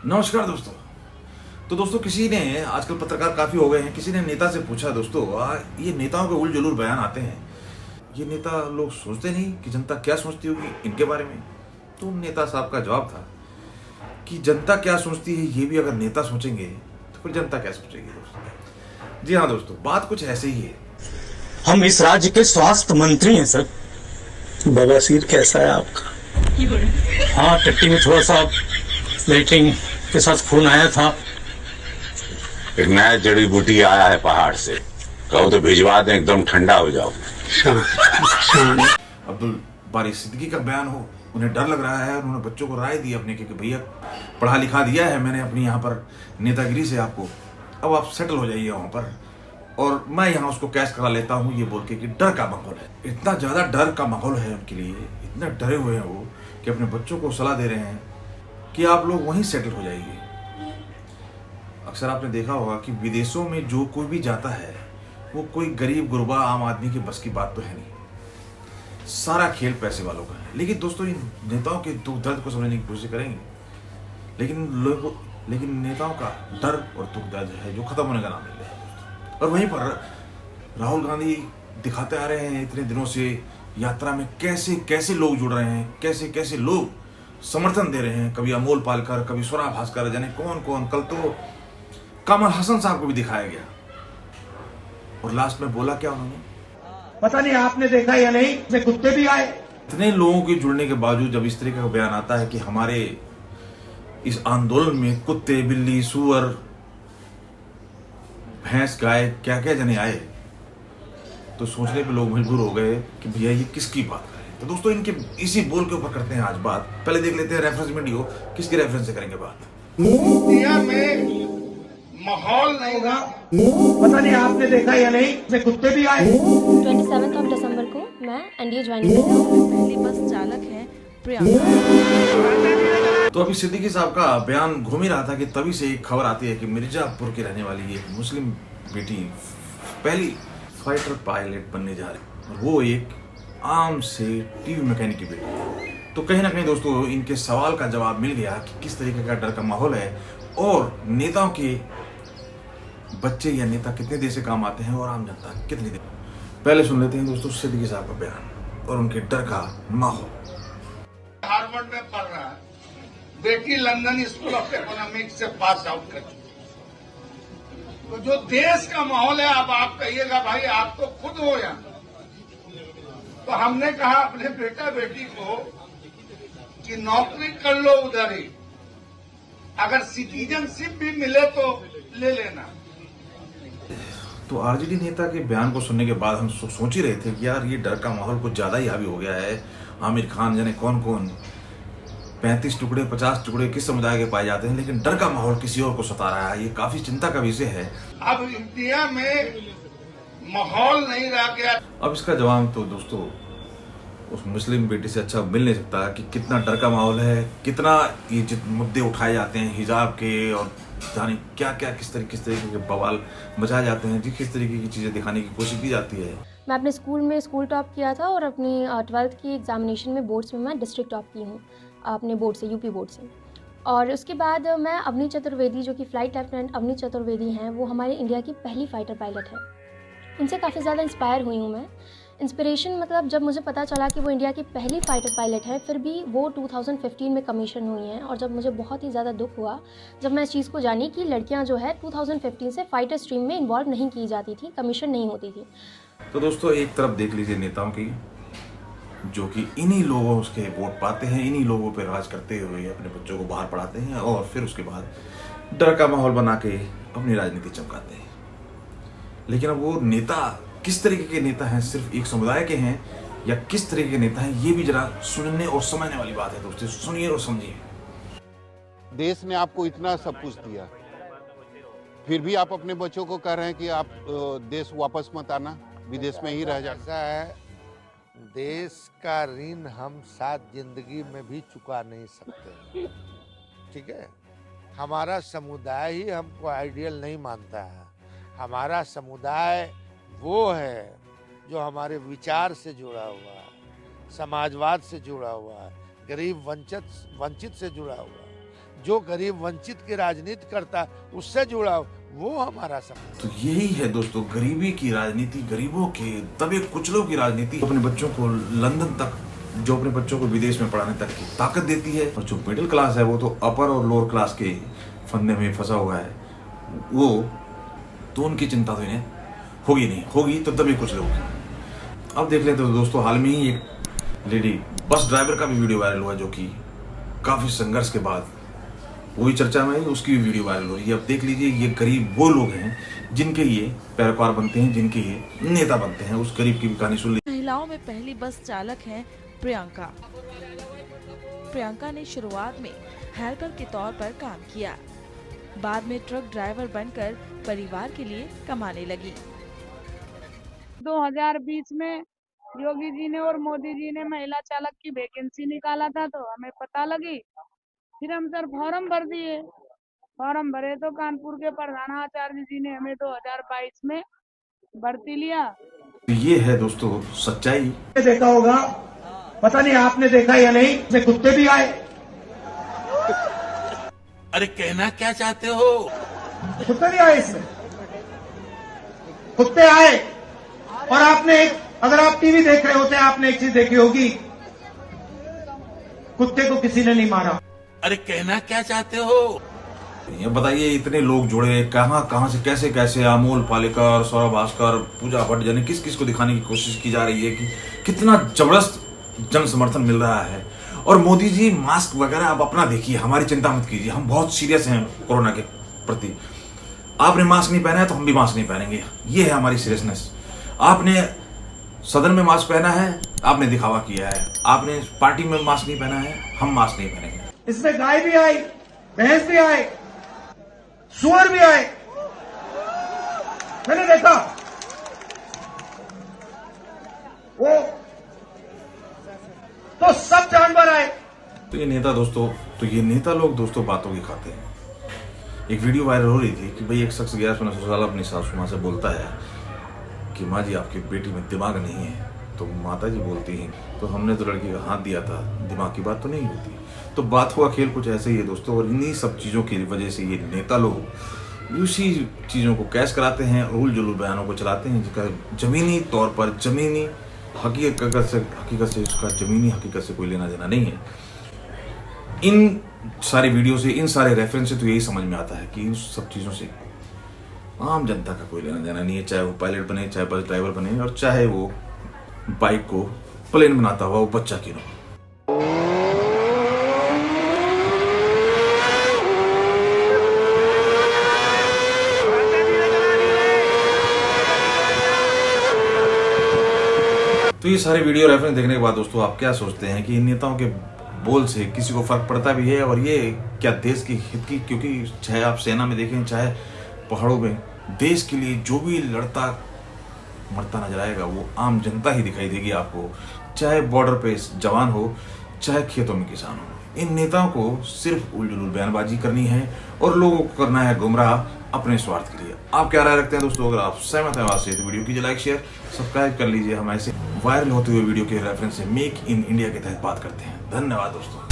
नमस्कार दोस्तों। तो दोस्तों किसी ने आजकल पत्रकार काफी हो गए हैं, किसी ने नेता से पूछा दोस्तों ये नेताओं के उल जलूल बयान आते हैं, ये नेता लोग सोचते नहीं कि जनता क्या सोचती होगी इनके बारे में। तो नेता साहब का जवाब था कि जनता क्या सोचती है ये भी अगर नेता सोचेंगे तो फिर जनता क्या सोचेगी दोस्तों। जी हाँ दोस्तों, बात कुछ ऐसे ही है। हम इस राज्य के स्वास्थ्य मंत्री हैं सर। बवासीर कैसा है आपका? हाँ, टट्टी में थोड़ा सा लेटरिन के साथ खून आया था। एक नया जड़ी बूटी आया है पहाड़ से, कहो तो भिजवा दें, एकदम ठंडा हो जाओ। अब्दुल बारी सिद्दीकी का बयान हो, उन्हें डर लग रहा है, उन्होंने बच्चों को राय दी अपने कि भैया पढ़ा लिखा दिया है मैंने अपनी यहाँ पर नेतागिरी से आपको, अब आप सेटल हो जाइए वहाँ पर और मैं यहाँ उसको कैश करा लेता हूँ, ये बोल के कि डर का माहौल है। इतना ज़्यादा डर का माहौल है उनके लिए, इतना डरे हुए हैं वो कि अपने बच्चों को सलाह दे रहे हैं कि आप लोग वहीं सेटल हो जाइए। अक्सर आपने देखा होगा कि विदेशों में जो कोई भी जाता है वो कोई गरीब गुरबा आम आदमी के बस की बात तो है नहीं, सारा खेल पैसे वालों का है। लेकिन दोस्तों इन नेताओं के दुख दर्द को समझने की कोशिश करेंगे, लेकिन नेताओं का डर और दुख दर्द है जो खत्म होने का नाम नहीं ले रहा है। और वहीं पर राहुल गांधी दिखाते आ रहे हैं इतने दिनों से यात्रा में कैसे कैसे लोग जुड़ रहे हैं, कैसे कैसे लोग समर्थन दे रहे हैं, कभी अमोल पालकर, कभी स्वरा भास्कर, जाने कौन कौन। कल तो कमल हसन साहब को भी दिखाया गया और लास्ट में बोला क्या उन्होंने, पता नहीं आपने देखा या नहीं, इसमें कुत्ते भी आए। इतने लोगों के जुड़ने के बावजूद जब इस तरीके का बयान आता है कि हमारे इस आंदोलन में कुत्ते, बिल्ली, सुअर, भैंस, गाय, क्या क्या जने आए, तो सोचने पे लोग मजबूर हो गए कि भैया ये किसकी बात कर रहे हैं। तो दोस्तों इनके इसी बोल के ऊपर करते हैं आज बात। पहले देख लेते हैं रेफरेंस वीडियो, किसके रेफरेंस से करेंगे बात। इंडिया में माहौल नहीं था, पता नहीं आपने देखा या नहीं, इसमें कुत्ते भी आए। 27 दिसंबर को मैं एनडीए ज्वाइन कर रहा हूँ। पहली बस चालक है प्रियंका। तो अभी सिद्दीकी साहब का बयान घूम ही रहा था कि तभी से एक खबर आती है कि मिर्जापुर की रहने वाली एक मुस्लिम बेटी पहली फाइटर पायलट बनने जा रही है और वो एक आम से टीवी मैकेनिक की बेटी है। तो कहीं ना कहीं दोस्तों इनके सवाल का जवाब मिल गया कि किस तरीके का डर का माहौल है और नेताओं के बच्चे या नेता कितने देर से काम आते हैं और आम जनता कितनी देर। पहले सुन लेते हैं दोस्तों सिद्दीकी साहब का बयान और उनके डर का माहौल। हार्वर्ड में पढ़ रहा है, बेटी लंदन स्कूल ऑफ इकोनॉमिक्स से पास आउट कर चुकी। तो जो देश का माहौल है, अब आप कहिएगा भाई आप तो खुद हो यहाँ। तो हमने कहा अपने बेटा बेटी को कि नौकरी कर लो उधर ही, अगर सिटीजनशिप भी मिले तो ले लेना। तो आरजेडी नेता के बयान को सुनने के बाद हम सोच ही रहे थे कि यार ये डर का माहौल कुछ ज्यादा ही हावी हो गया है। आमिर खान जाने कौन कौन 35 टुकड़े 50 टुकड़े किस समुदाय के पाए जाते हैं, लेकिन डर का माहौल किसी और को सता रहा है। ये काफी चिंता का विषय है। अब इंडिया में माहौल नहीं रह गया। अब इसका जवाब तो दोस्तों उस मुस्लिम बेटी से अच्छा मिल नहीं सकता कि कितना डर का माहौल है, कितना ये जित मुद्दे उठाए जाते हैं हिजाब के और जाने क्या क्या किस तरीके के बवाल मचाए जाते हैं, किस तरीके की चीजें दिखाने की कोशिश की जाती है। मैं अपने स्कूल में स्कूल टॉप किया था और अपनी 12th की एग्जामिनेशन में बोर्ड्स में मैं डिस्ट्रिक्ट टॉप की हूँ अपने बोर्ड से, यूपी बोर्ड से। और उसके बाद मैं अवनी चतुर्वेदी, जो कि फ़्लाइट लेफ्टिनेंट अवनी चतुर्वेदी हैं, वो हमारे इंडिया की पहली फ़ाइटर पायलट है। उनसे काफ़ी ज़्यादा इंस्पायर हुई हूँ मैं। इंस्पिरेशन मतलब जब मुझे पता चला कि वो इंडिया की पहली फ़ाइटर पायलट है, फिर भी वो 2015 में कमीशन हुई हैं, और जब मुझे बहुत ही ज़्यादा दुख हुआ जब मैं इस चीज़ को जानी कि लड़कियां जो है 2015 से फ़ाइटर स्ट्रीम में इन्वॉल्व नहीं की जाती थी, कमीशन नहीं होती थी। तो दोस्तों एक तरफ देख लीजिए नेताओं की, जो कि इन्हीं लोगों के वोट पाते हैं, इन्हीं लोगों पर राज करते हुए अपने बच्चों को बाहर पढ़ाते हैं और फिर उसके बाद डर का माहौल बना के अपनी राजनीति चमकाते हैं। लेकिन अब वो नेता किस तरीके के नेता हैं, सिर्फ एक समुदाय के हैं या किस तरीके के नेता हैं, ये भी जरा सुनने और समझने वाली बात है दोस्तों। सुनिए और समझिए। देश ने आपको इतना सब कुछ दिया, फिर भी आप अपने बच्चों को कह रहे हैं कि आप देश वापस मत आना, विदेश में ही रह जाना। ऐसा है, देश का ऋण हम साथ जिंदगी में भी चुका नहीं सकते। ठीक है, हमारा समुदाय ही हमको आइडियल नहीं मानता है। हमारा समुदाय वो है जो हमारे विचार से जुड़ा हुआ है, समाजवाद से जुड़ा हुआ है, गरीब वंचित से जुड़ा हुआ है, जो गरीब वंचित की राजनीति करता है उससे जुड़ा हो, वो हमारा समझ। तो यही है दोस्तों, गरीबी की राजनीति, गरीबों के दबे कुचलों की राजनीति अपने बच्चों को लंदन तक, जो अपने बच्चों को विदेश में पढ़ाने तक की ताकत देती है। और जो मिडिल क्लास है वो तो अपर और लोअर क्लास के फंदे में फंसा हुआ है, वो तो उनकी चिंता तो इन्हें होगी नहीं, होगी तो दबे कुचले होगी। अब देख लेते तो दोस्तों, हाल में ही एक लेडी बस ड्राइवर का भी वीडियो वायरल हुआ, जो कि काफी संघर्ष के बाद वही चर्चा में, उसकी भी वीडियो वायरल हो रही है। अब देख लीजिए, ये गरीब वो लोग हैं जिनके ये पैरोकार बनते हैं, जिनके ये नेता बनते हैं। उस गरीब की भी कहानी सुन ली। महिलाओं में पहली बस चालक हैं प्रियंका। प्रियंका ने शुरुआत में हेल्पर के तौर पर काम किया, बाद में ट्रक ड्राइवर बनकर परिवार के लिए कमाने लगी। 2020 में योगी जी ने और मोदी जी ने महिला चालक की वैकेंसी निकाला था, तो हमें पता लगी, फिर हम सर फॉर्म भर दिए। फॉर्म भरे तो कानपुर के प्रधानाचार्य जी ने हमें 2022 में भर्ती लिया। ये है दोस्तों सच्चाई। देखा होगा, पता नहीं आपने देखा या नहीं, इसमें कुत्ते भी आए। अरे कहना क्या चाहते हो? कुत्ते भी आए इसमें, कुत्ते आए। और आपने अगर आप टीवी देख रहे होते, आपने एक चीज देखी होगी, कुत्ते को किसी ने नहीं मारा। अरे कहना क्या चाहते हो? ये बताइए, इतने लोग जुड़े कहां से, कैसे कैसे, अमोल पालेकर, सौरभ भास्कर, पूजा भट्ट, यानी किस किस को दिखाने की कोशिश की जा रही है कि कितना जबरदस्त जन समर्थन मिल रहा है। और मोदी जी मास्क वगैरह आप अपना देखिए, हमारी चिंता मत कीजिए, हम बहुत सीरियस हैं कोरोना के प्रति। आपने मास्क नहीं पहना है तो हम भी मास्क नहीं पहनेंगे, ये है हमारी सीरियसनेस। आपने सदन में मास्क पहना है, आपने दिखावा किया है। आपने पार्टी में मास्क नहीं पहना है, हम मास्क नहीं पहनेंगे। इसमें गाय भी आई, भैंस भी आए, सुअर भी आए, मैंने देखा। वो तो सब जानवर आए। तो ये नेता दोस्तों, तो ये नेता लोग दोस्तों बातों की खाते हैं। एक वीडियो वायरल हो रही थी कि भाई एक शख्स 11 साल अपनी सासू माँ से बोलता है कि माँ जी आपकी बेटी में दिमाग नहीं है। तो माता जी बोलती हैं तो हमने तो लड़की का हाथ दिया था, दिमाग की बात तो नहीं होती। तो बात हुआ खेल कुछ ऐसे ही है दोस्तों। और इन्हीं सब चीज़ों की वजह से ये नेता लोग उसी चीज़ों को कैश कराते हैं, उल जुलूल बयानों को चलाते हैं, जिसका जमीनी तौर पर, जमीनी हकीकत से इसका जमीनी हकीकत से कोई लेना देना नहीं है। इन सारे वीडियो से, इन सारे रेफरेंस से तो यही समझ में आता है कि इन सब चीज़ों से आम जनता का कोई लेना देना नहीं है। चाहे वो पायलट बने, चाहे बस ड्राइवर बने, और चाहे वो बाइक को प्लेन बनाता हुआ वो बच्चा क्यों ना। तो ये सारे वीडियो रेफरेंस देखने के बाद दोस्तों, आप क्या सोचते हैं कि इन नेताओं के बोल से किसी को फर्क पड़ता भी है? और ये क्या देश की हित की, क्योंकि चाहे आप सेना में देखें, चाहे पहाड़ों में, देश के लिए जो भी लड़ता मरता नजर आएगा वो आम जनता ही दिखाई देगी आपको। चाहे बॉर्डर पे जवान हो, चाहे खेतों में किसान हो। इन नेताओं को सिर्फ उल जुलूल बयानबाजी करनी है और लोगों को करना है गुमराह अपने स्वार्थ के लिए। आप क्या राय रखते हैं दोस्तों? अगर आप सहमत हैं बात से तो वीडियो कीजिए लाइक, शेयर, सब्सक्राइब कर लीजिए। हम ऐसे वायरल होते हुए वीडियो के रेफरेंस से मेक इन इंडिया के तहत बात करते हैं। धन्यवाद दोस्तों।